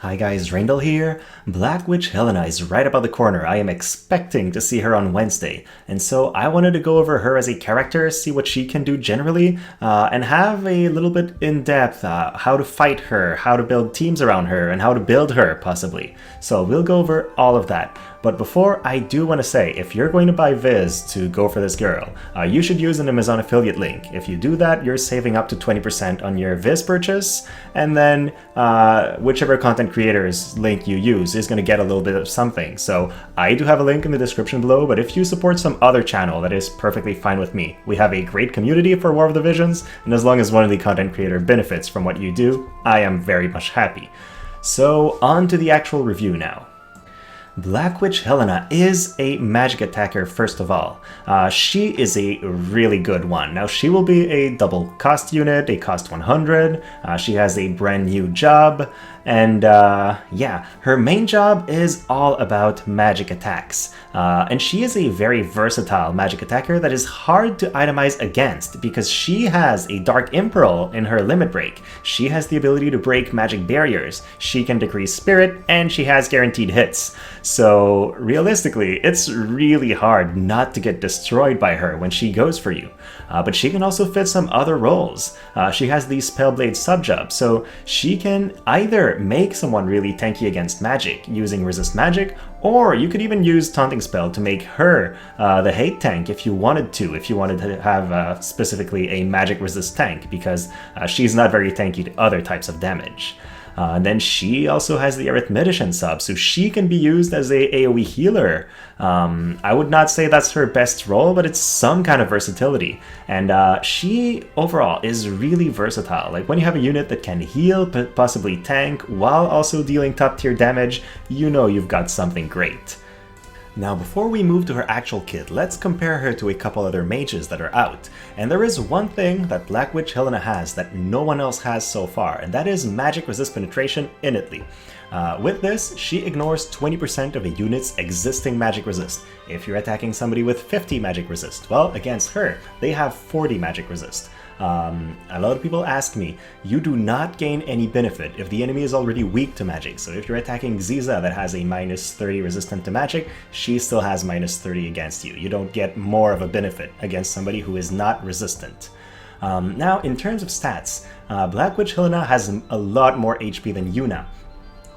Hi guys, Raindle here. Black Witch Helena is right about the corner. I am expecting to see her on Wednesday, and so I wanted to go over her as a character, see what she can do generally, and have a little bit in-depth how to fight her, how to build teams around her, and how to build her, possibly. So we'll go over all of that. But before, I do want to say, if you're going to buy Viz to go for this girl, you should use an Amazon affiliate link. If you do that, you're saving up to 20% on your Viz purchase, and then whichever content creator's link you use is going to get a little bit of something. So I do have a link in the description below, but if you support some other channel, that is perfectly fine with me. We have a great community for War of the Visions, and as long as one of the content creator benefits from what you do, I am very much happy. So on to the actual review now. Black Witch Helena is a magic attacker first of all. She is a really good one. Now she will be a double cost unit, a cost 100. She has a brand new job, and yeah, her main job is all about magic attacks. And she is a very versatile magic attacker that is hard to itemize against because she has a Dark Imperil in her limit break. She has the ability to break magic barriers, she can decrease spirit, and she has guaranteed hits. So realistically, it's really hard not to get destroyed by her when she goes for you. But she can also fit some other roles. She has the Spellblade subjob, so she can either make someone really tanky against magic using resist magic, or you could even use Taunting Spell to make her the hate tank if you wanted to have specifically a magic resist tank, because she's not very tanky to other types of damage. And then she also has the Arithmetician sub, so she can be used as a AoE healer. I would not say that's her best role, but it's some kind of versatility. And she overall is really versatile. Like when you have a unit that can heal, but possibly tank, while also dealing top tier damage, you know you've got something great. Now before we move to her actual kit, let's compare her to a couple other mages that are out. And there is one thing that Black Witch Helena has that no one else has so far, and that is magic resist penetration innately. With this, she ignores 20% of a unit's existing magic resist. If you're attacking somebody with 50 magic resist, well, against her, they have 40 magic resist. A lot of people ask me, you do not gain any benefit if the enemy is already weak to magic. So if you're attacking Ziza that has a minus 30 resistant to magic, she still has minus 30 against you. You don't get more of a benefit against somebody who is not resistant. Now, in terms of stats, Black Witch Helena has a lot more HP than Yuna.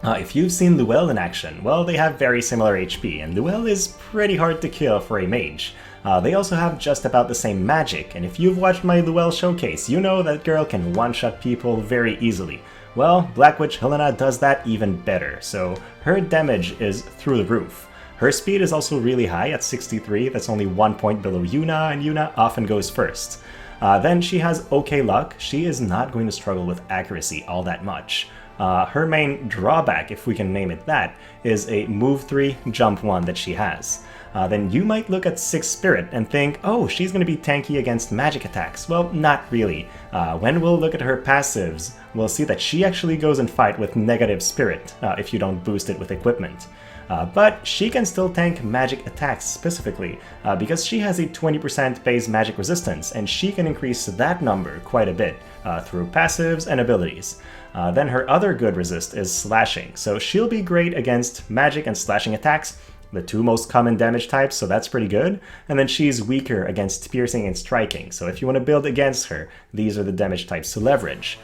If you've seen Luel in action, well, they have very similar HP, and Luel is pretty hard to kill for a mage. They also have just about the same magic, and if you've watched my Luel showcase, you know that girl can one-shot people very easily. Well, Black Witch Helena does that even better, so her damage is through the roof. Her speed is also really high at 63, that's only 1 point below Yuna, and Yuna often goes first. Then she has okay luck. She is not going to struggle with accuracy all that much. Her main drawback, if we can name it that, is a move 3, jump 1 that she has. Then you might look at 6 Spirit and think, oh, she's going to be tanky against magic attacks. Well, not really. When we'll look at her passives, we'll see that she actually goes and fight with negative Spirit if you don't boost it with equipment. But she can still tank magic attacks specifically, because she has a 20% base magic resistance, and she can increase that number quite a bit through passives and abilities. Then her other good resist is slashing, so she'll be great against magic and slashing attacks, the two most common damage types, so that's pretty good. And then she's weaker against piercing and striking, so if you want to build against her, these are the damage types to leverage.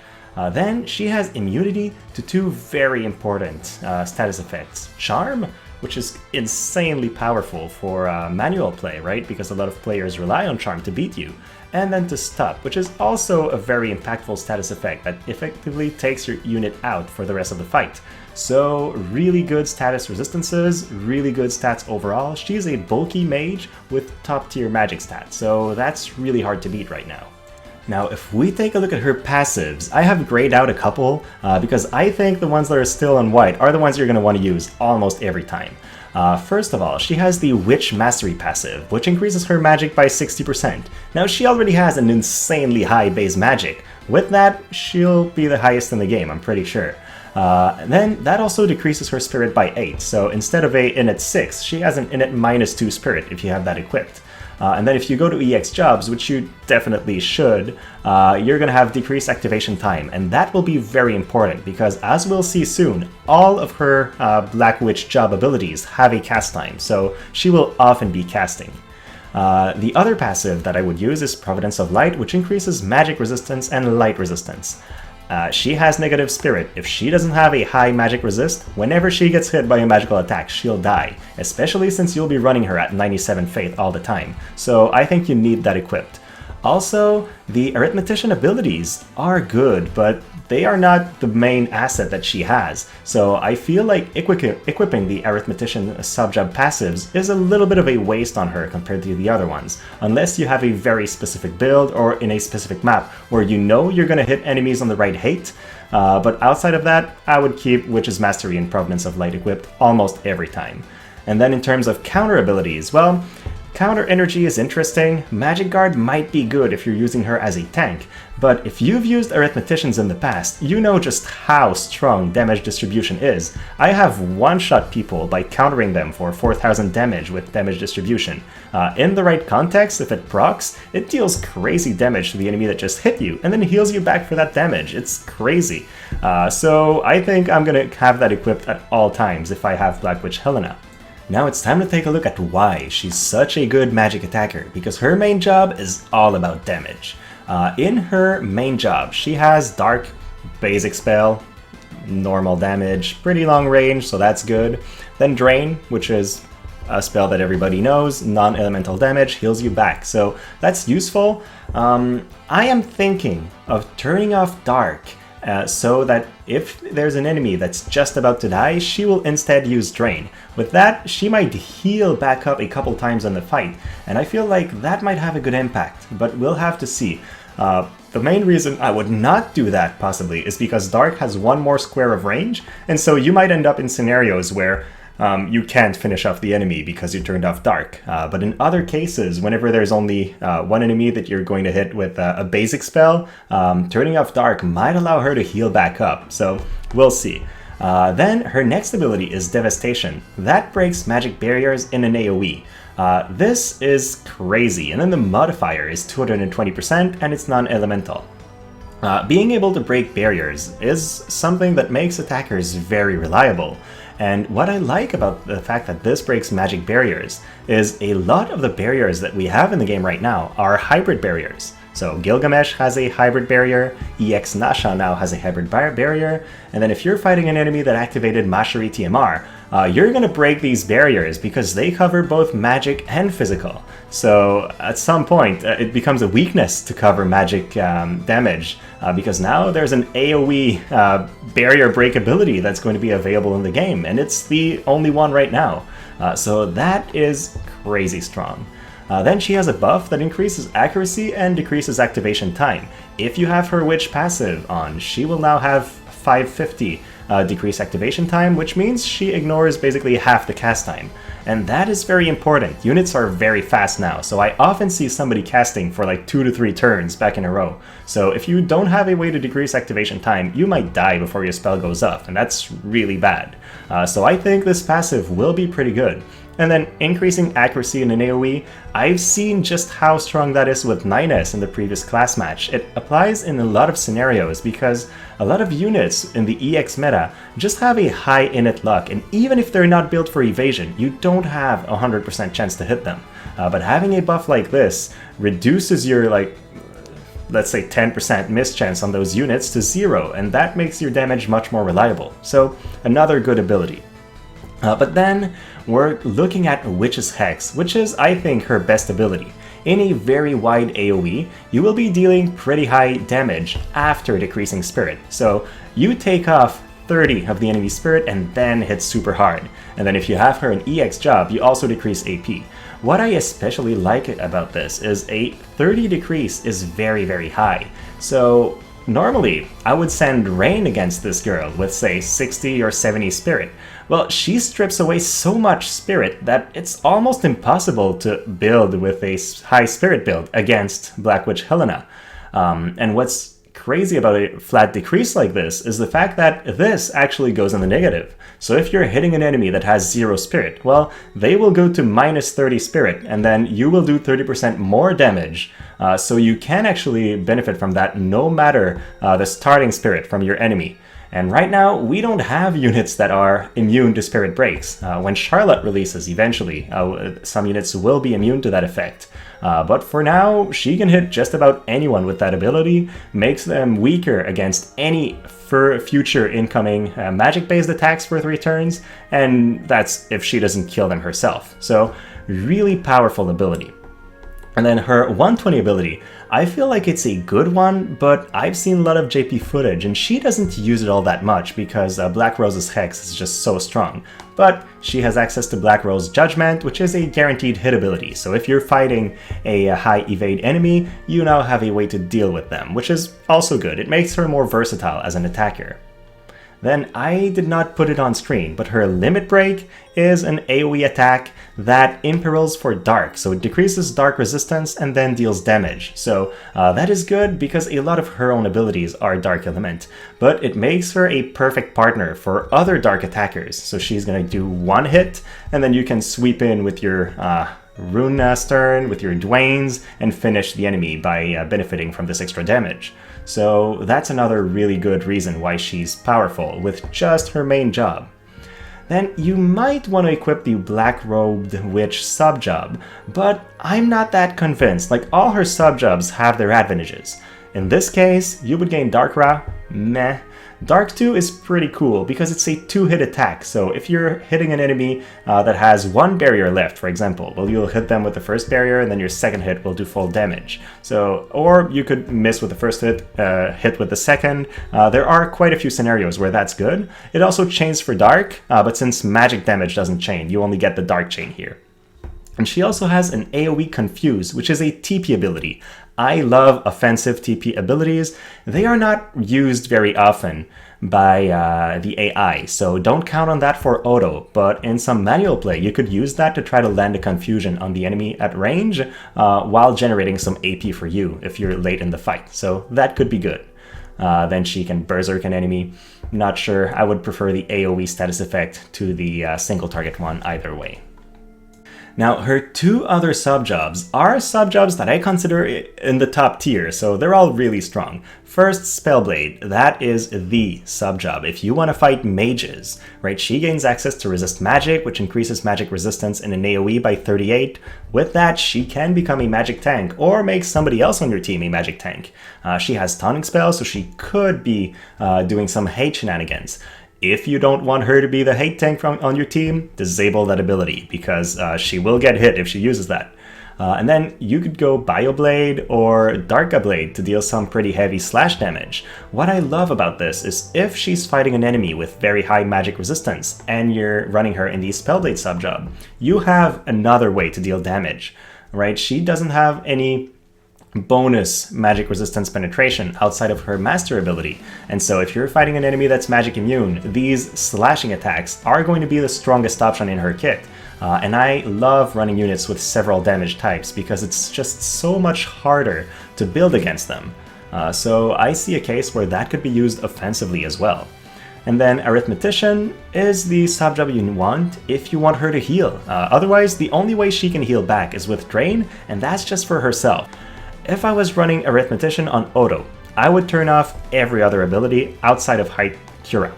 Then she has immunity to two very important status effects. Charm, which is insanely powerful for manual play, right? Because a lot of players rely on Charm to beat you. And then to Stop, which is also a very impactful status effect that effectively takes your unit out for the rest of the fight. So really good status resistances, really good stats overall. She's a bulky mage with top tier magic stats, so that's really hard to beat right now. Now, if we take a look at her passives, I have grayed out a couple because I think the ones that are still on white are the ones you're going to want to use almost every time. First of all, she has the Witch Mastery passive, which increases her magic by 60%. Now, she already has an insanely high base magic. With that, she'll be the highest in the game, I'm pretty sure. Then that also decreases her spirit by 8, so instead of a innate 6, she has an innate -2 spirit if you have that equipped. And then if you go to EX jobs, which you definitely should, you're going to have decreased activation time. And that will be very important because, as we'll see soon, all of her Black Witch job abilities have a cast time, so she will often be casting. The other passive that I would use is Providence of Light, which increases magic resistance and light resistance. She has negative spirit. If she doesn't have a high magic resist, whenever she gets hit by a magical attack, she'll die, especially since you'll be running her at 97 faith all the time. So I think you need that equipped. Also, the arithmetician abilities are good, but they are not the main asset that she has. So I feel like equipping the arithmetician subjob passives is a little bit of a waste on her compared to the other ones, unless you have a very specific build or in a specific map where you know you're going to hit enemies on the right hate. But outside of that, I would keep Witch's Mastery and Providence of Light equipped almost every time. And then in terms of counter abilities, well, Counter Energy is interesting. Magic Guard might be good if you're using her as a tank, but if you've used Arithmeticians in the past, you know just how strong damage distribution is. I have one-shot people by countering them for 4000 damage with damage distribution. In the right context, if it procs, it deals crazy damage to the enemy that just hit you, and then heals you back for that damage. It's crazy. So I think I'm gonna have that equipped at all times if I have Black Witch Helena. Now it's time to take a look at why she's such a good magic attacker, because her main job is all about damage. In her main job, she has Dark, basic spell, normal damage, pretty long range, so that's good. Then Drain, which is a spell that everybody knows, non-elemental damage, heals you back, so that's useful. I am thinking of turning off Dark, so that if there's an enemy that's just about to die, she will instead use Drain. With that, she might heal back up a couple times in the fight, and I feel like that might have a good impact, but we'll have to see. The main reason I would not do that, possibly, is because Dark has one more square of range, and so you might end up in scenarios where you can't finish off the enemy because you turned off Dark. But in other cases, whenever there's only one enemy that you're going to hit with a basic spell, turning off Dark might allow her to heal back up, so we'll see. Then her next ability is Devastation. That breaks magic barriers in an AoE. This is crazy, and then the modifier is 220% and it's non-elemental. Being able to break barriers is something that makes attackers very reliable. And what I like about the fact that this breaks magic barriers is a lot of the barriers that we have in the game right now are hybrid barriers. So Gilgamesh has a hybrid barrier, EX Nasha now has a hybrid barrier, and then if you're fighting an enemy that activated Mashari TMR, you're going to break these barriers because they cover both magic and physical. So at some point, it becomes a weakness to cover magic damage, because now there's an AoE barrier break ability that's going to be available in the game, and it's the only one right now. So that is crazy strong. Then she has a buff that increases accuracy and decreases activation time. If you have her Witch passive on, she will now have 550 decreased activation time, which means she ignores basically half the cast time. And that is very important. Units are very fast now, so I often see somebody casting for like 2 to 3 turns back in a row. So if you don't have a way to decrease activation time, you might die before your spell goes up, and that's really bad. So I think this passive will be pretty good. And then increasing accuracy in an AoE, I've seen just how strong that is with 9S in the previous class match. It applies in a lot of scenarios because a lot of units in the EX meta just have a high init luck, and even if they're not built for evasion, you don't have a 100% chance to hit them. But having a buff like this reduces your, let's say 10% miss chance on those units to 0, and that makes your damage much more reliable. So another good ability. But then we're looking at Witch's Hex, which is, I think, her best ability. In a very wide AoE, you will be dealing pretty high damage after decreasing spirit. So you take off 30 of the enemy spirit and then hit super hard. And then if you have her in EX job, you also decrease AP. What I especially like about this is a 30 decrease is very, very high. So normally, I would send Rain against this girl with, say, 60 or 70 spirit. Well, she strips away so much spirit that it's almost impossible to build with a high spirit build against Black Witch Helena. And what's crazy about a flat decrease like this is the fact that this actually goes in the negative. So if you're hitting an enemy that has 0 spirit, well, they will go to minus 30 spirit, and then you will do 30% more damage. So you can actually benefit from that no matter the starting spirit from your enemy. And right now, we don't have units that are immune to spirit breaks. When Charlotte releases eventually, some units will be immune to that effect. But for now, she can hit just about anyone with that ability, makes them weaker against any future incoming magic-based attacks for 3 turns, and that's if she doesn't kill them herself. So, really powerful ability. And then her 120 ability, I feel like it's a good one, but I've seen a lot of JP footage and she doesn't use it all that much because Black Rose's Hex is just so strong. But she has access to Black Rose Judgment, which is a guaranteed hit ability, so if you're fighting a high evade enemy, you now have a way to deal with them, which is also good. It makes her more versatile as an attacker. Then I did not put it on screen, but her Limit Break is an AoE attack that imperils for dark, so it decreases dark resistance and then deals damage. So that is good because a lot of her own abilities are dark element, but it makes her a perfect partner for other dark attackers. So she's gonna do 1 hit, and then you can sweep in with your Rune Stern, with your Dwaynes, and finish the enemy by benefiting from this extra damage. So that's another really good reason why she's powerful with just her main job. Then you might want to equip the Black Robed Witch sub-job, but I'm not that convinced. Like, all her sub-jobs have their advantages. In this case, you would gain Dark Ra, meh. Dark 2 is pretty cool because it's a 2-hit attack, so if you're hitting an enemy that has 1 barrier left, for example, well, you'll hit them with the first barrier and then your second hit will do full damage. So, or you could miss with the first hit, hit with the second. There are quite a few scenarios where that's good. It also chains for dark, but since magic damage doesn't chain, you only get the dark chain here. And she also has an AoE Confuse, which is a TP ability. I love offensive TP abilities. They are not used very often by the AI, so don't count on that for auto, but in some manual play, you could use that to try to land a confusion on the enemy at range while generating some AP for you if you're late in the fight, so that could be good. Then she can berserk an enemy. Not sure, I would prefer the AoE status effect to the single target one either way. Now, her 2 other sub-jobs are sub-jobs that I consider in the top tier, so they're all really strong. First, Spellblade. That is the sub-job. If you want to fight mages, right, she gains access to resist magic, which increases magic resistance in an AoE by 38. With that, she can become a magic tank, or make somebody else on your team a magic tank. She has taunting spells, so she could be doing some hate shenanigans. If you don't want her to be the hate tank on your team, disable that ability, because she will get hit if she uses that. And then you could go Bioblade or Darka Blade to deal some pretty heavy slash damage. What I love about this is if she's fighting an enemy with very high magic resistance and you're running her in the Spellblade sub-job, you have another way to deal damage, right? She doesn't have any bonus magic resistance penetration outside of her master ability, and so if you're fighting an enemy that's magic immune, these slashing attacks are going to be the strongest option in her kit. And I love running units with several damage types because it's just so much harder to build against them. So I see a case where that could be used offensively as well. And then Arithmetician is the sub-job you want if you want her to heal. Otherwise, the only way she can heal back is with Drain, and that's just for herself. If I was running Arithmetician on auto, I would turn off every other ability outside of Height Cura,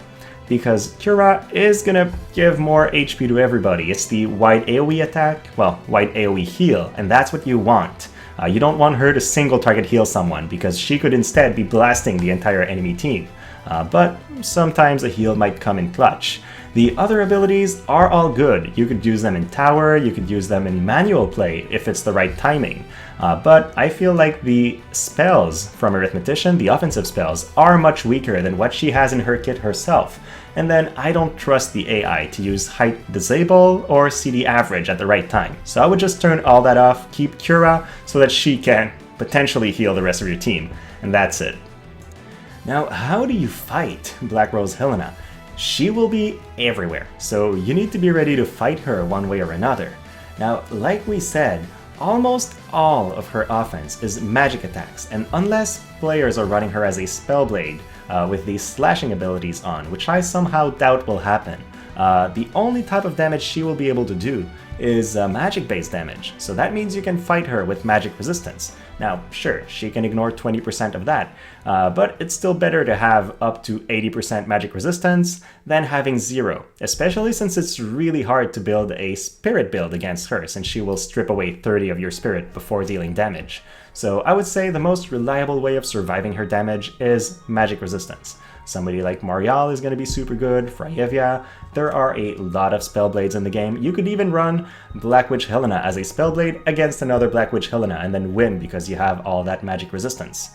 because Cura is gonna give more HP to everybody. It's the wide AoE attack, well, wide AoE heal, and that's what you want. You don't want her to single target heal someone, because she could instead be blasting the entire enemy team. But sometimes a heal might come in clutch. The other abilities are all good. You could use them in tower, you could use them in manual play if it's the right timing. But I feel like the spells from Arithmetician, the offensive spells, are much weaker than what she has in her kit herself. And then I don't trust the AI to use Height Disable or CD Average at the right time. So I would just turn all that off, keep Cura, so that she can potentially heal the rest of your team. And that's it. Now, how do you fight Black Rose Helena? She will be everywhere, so you need to be ready to fight her one way or another. Now, like we said, almost all of her offense is magic attacks, and unless players are running her as a Spellblade with these slashing abilities on, which I somehow doubt will happen, the only type of damage she will be able to do is magic-based damage, so that means you can fight her with magic resistance. Now, sure, she can ignore 20% of that, but it's still better to have up to 80% magic resistance than having 0, especially since it's really hard to build a spirit build against her, since she will strip away 30 of your spirit before dealing damage. So I would say the most reliable way of surviving her damage is magic resistance. Somebody like Marial is going to be super good, Freyevia. There are a lot of Spellblades in the game. You could even run Black Witch Helena as a Spellblade against another Black Witch Helena and then win because you have all that magic resistance.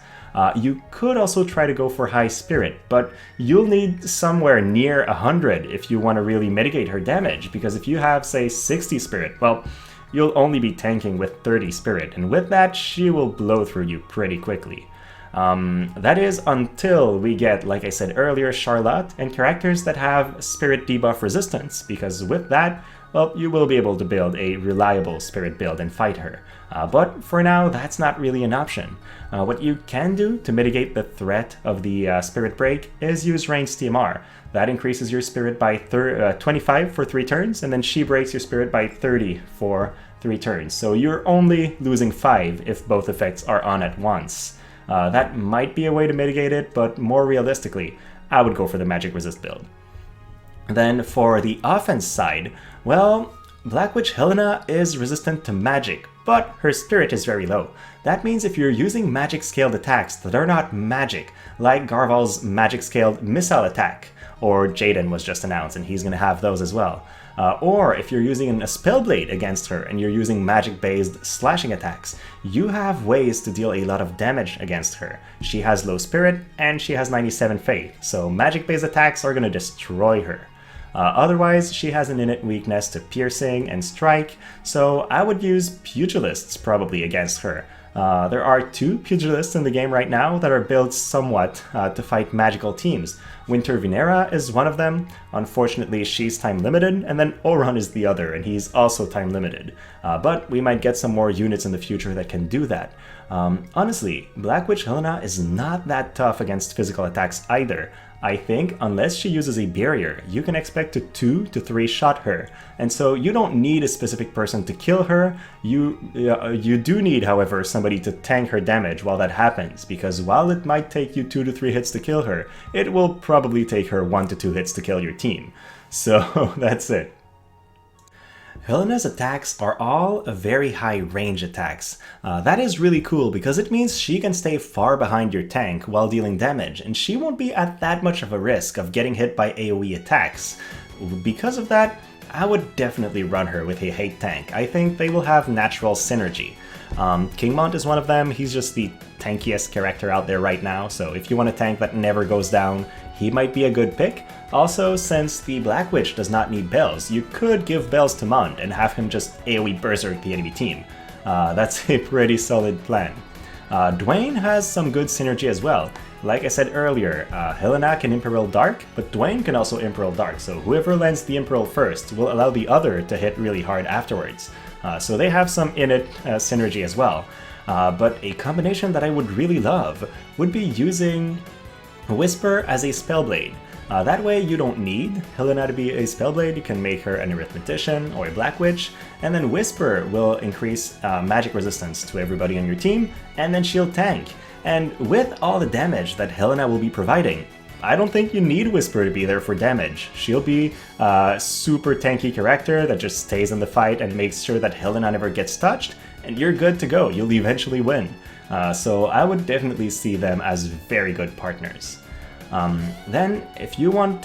You could also try to go for High Spirit, but you'll need somewhere near 100 if you want to really mitigate her damage, because if you have, say, 60 Spirit, well, you'll only be tanking with 30 Spirit, and with that, she will blow through you pretty quickly. That is until we get, like I said earlier, Charlotte and characters that have spirit debuff resistance, because with that, well, you will be able to build a reliable spirit build and fight her. But for now, that's not really an option. What you can do to mitigate the threat of the spirit break is use ranged TMR. That increases your spirit by 25 for 3 turns, and then she breaks your spirit by 30 for 3 turns. So you're only losing 5 if both effects are on at once. That might be a way to mitigate it, but more realistically, I would go for the magic resist build. Then for the offense side, well, Black Witch Helena is resistant to magic, but her spirit is very low. That means if you're using magic scaled attacks that are not magic, like Garval's magic scaled missile attack, or Jaden was just announced and he's going to have those as well. Or if you're using a Spellblade against her and you're using magic-based slashing attacks, you have ways to deal a lot of damage against her. She has low spirit and she has 97 faith, so magic-based attacks are going to destroy her. Otherwise, she has an innate weakness to piercing and strike, so I would use pugilists probably against her. There are 2 pugilists in the game right now that are built somewhat to fight magical teams. Winter Venera is one of them. Unfortunately, she's time limited, and then Oron is the other, and he's also time limited. But we might get some more units in the future that can do that. Honestly, Black Witch Helena is not that tough against physical attacks either. I think unless she uses a barrier, you can expect to 2 to 3 shot her, and so you don't need a specific person to kill her. You do need, however, somebody to tank her damage while that happens, because while it might take you 2 to 3 hits to kill her, it will probably take her 1 to 2 hits to kill your team. So that's it. Helena's attacks are all very high range attacks. That is really cool because it means she can stay far behind your tank while dealing damage, and she won't be at that much of a risk of getting hit by AoE attacks. Because of that, I would definitely run her with a hate tank. I think they will have natural synergy. Kingmont is one of them. He's just the tankiest character out there right now, so if you want a tank that never goes down, he might be a good pick. Also, since the Black Witch does not need bells, you could give bells to Mund and have him just AoE berserk the enemy team. That's a pretty solid plan. Dwayne has some good synergy as well. Like I said earlier, Helena can Imperial Dark, but Dwayne can also Imperial Dark, so whoever lands the Imperial first will allow the other to hit really hard afterwards. So they have some innate synergy as well. But a combination that I would really love would be using Whisper as a Spellblade. That way you don't need Helena to be a Spellblade, you can make her an Arithmetician or a Black Witch, and then Whisper will increase magic resistance to everybody on your team, and then she'll tank. And with all the damage that Helena will be providing, I don't think you need Whisper to be there for damage. She'll be a super tanky character that just stays in the fight and makes sure that Helena never gets touched, and you're good to go, you'll eventually win. So I would definitely see them as very good partners. Then, if you want,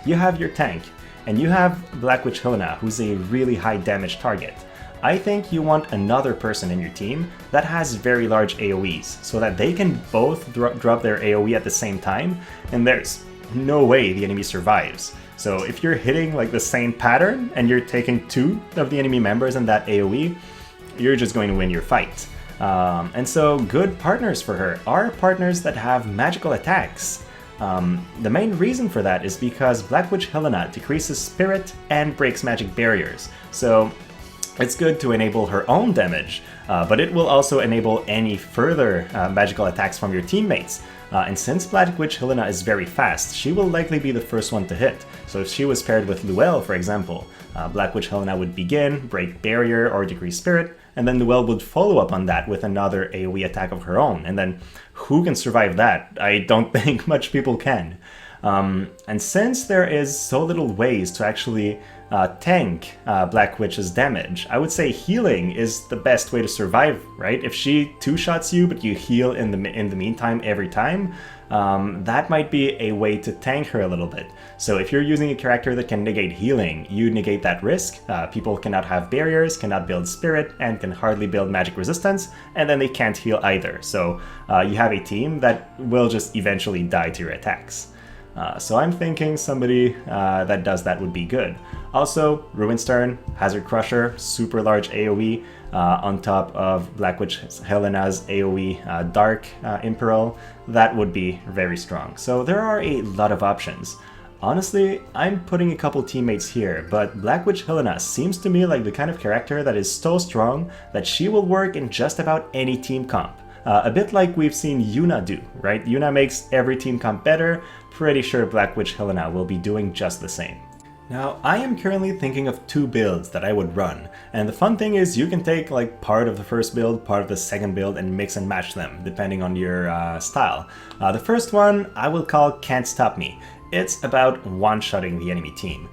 you have your tank, and you have Black Witch Helena, who's a really high damage target. I think you want another person in your team that has very large AoEs, so that they can both drop their AoE at the same time, and there's no way the enemy survives. So if you're hitting like the same pattern, and you're taking 2 of the enemy members in that AoE, you're just going to win your fight. And so good partners for her are partners that have magical attacks. The main reason for that is because Black Witch Helena decreases spirit and breaks magic barriers. So It's good to enable her own damage, but it will also enable any further magical attacks from your teammates. And since Black Witch Helena is very fast, she will likely be the first one to hit. So if she was paired with Luelle, for example, Black Witch Helena would begin, break Barrier or Decrease Spirit, and then Luelle would follow up on that with another AoE attack of her own. And then who can survive that? I don't think much people can. And since there is so little ways to actually tank Black Witch's damage, I would say healing is the best way to survive, right? If she two-shots you but you heal in the meantime every time, that might be a way to tank her a little bit. So if you're using a character that can negate healing, you negate that risk. People cannot have barriers, cannot build spirit, and can hardly build magic resistance, and then they can't heal either. So you have a team that will just eventually die to your attacks. So I'm thinking somebody that does that would be good. Also, Ruinstern, Hazard Crusher, super large AoE on top of Black Witch Helena's AoE Dark Imperil, that would be very strong. So there are a lot of options. Honestly, I'm putting a couple teammates here, but Black Witch Helena seems to me like the kind of character that is so strong that she will work in just about any team comp. A bit like we've seen Yuna do, right? Yuna makes every team comp better. Pretty sure Black Witch Helena will be doing just the same. Now, I am currently thinking of 2 builds that I would run, and the fun thing is you can take like part of the first build, part of the second build, and mix and match them, depending on your style. The first one I will call Can't Stop Me. It's about one-shotting the enemy team.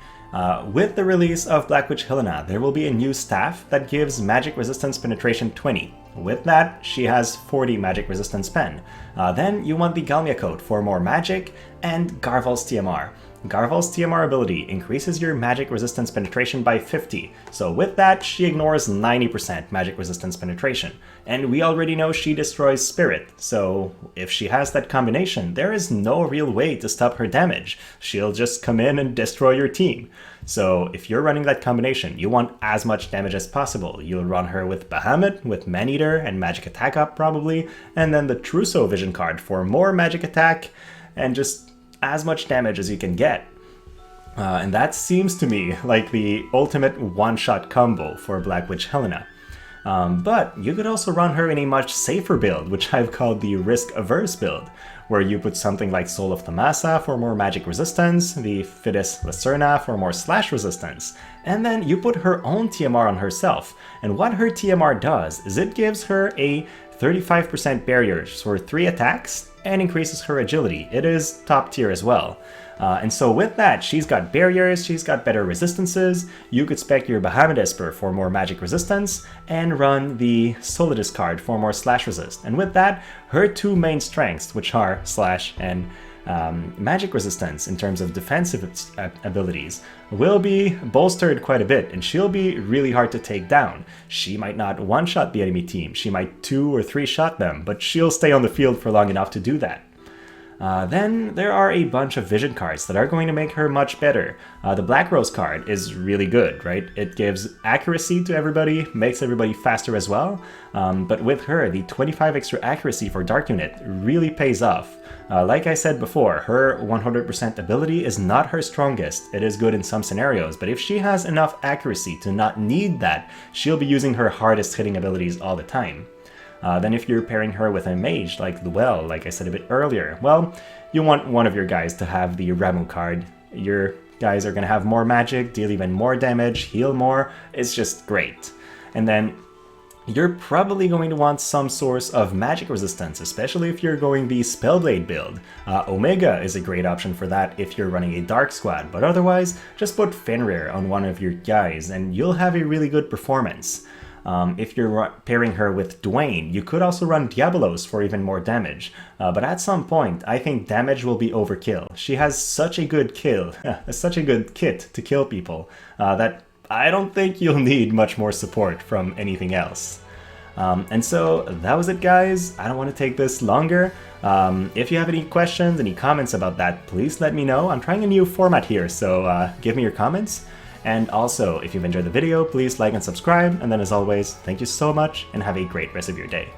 With the release of Black Witch Helena, there will be a new staff that gives magic resistance penetration 20. With that, she has 40 magic resistance pen. Then you want the Galmia Coat for more magic, and Garval's TMR. Garval's TMR ability increases your magic resistance penetration by 50, so with that she ignores 90% magic resistance penetration. And we already know she destroys spirit, so if she has that combination, there is no real way to stop her damage. She'll just come in and destroy your team. So if you're running that combination, you want as much damage as possible. You'll run her with Bahamut, with Maneater, and Magic Attack up probably, and then the Trousseau Vision card for more magic attack, and just as much damage as you can get. And that seems to me like the ultimate one-shot combo for Black Witch Helena. But you could also run her in a much safer build, which I've called the risk-averse build, where you put something like Soul of Thamasa for more magic resistance, the Fides Lacerna for more slash resistance, and then you put her own TMR on herself. And what her TMR does is it gives her a 35% barrier for 3 attacks and increases her agility. It is top tier as well. And so with that, she's got barriers, she's got better resistances. You could spec your Bahamut Esper for more magic resistance and run the Solidus card for more slash resist. And with that, her 2 main strengths, which are slash and magic resistance in terms of defensive abilities, will be bolstered quite a bit, and she'll be really hard to take down. She might not one-shot the enemy team, she might 2 or 3 shot them, but she'll stay on the field for long enough to do that. Then there are a bunch of vision cards that are going to make her much better. The Black Rose card is really good, right? It gives accuracy to everybody, makes everybody faster as well. But with her, the 25 extra accuracy for Dark Unit really pays off. Like I said before, her 100% ability is not her strongest. It is good in some scenarios, but if she has enough accuracy to not need that, she'll be using her hardest hitting abilities all the time. Then if you're pairing her with a mage like Luelle, like I said a bit earlier, well, you want one of your guys to have the Ramu card. Your guys are going to have more magic, deal even more damage, heal more. It's just great. And then you're probably going to want some source of magic resistance, especially if you're going the Spellblade build. Omega is a great option for that if you're running a Dark Squad, but otherwise, just put Fenrir on one of your guys and you'll have a really good performance. If you're pairing her with Dwayne, you could also run Diabolos for even more damage, but at some point I think damage will be overkill. She has such a good such a good kit to kill people, that I don't think you'll need much more support from anything else. And so that was it, guys. I don't want to take this longer. If you have any questions, any comments about that, please let me know. I'm trying a new format here, so give me your comments. And also, if you've enjoyed the video, please like and subscribe. And then as always, thank you so much and have a great rest of your day.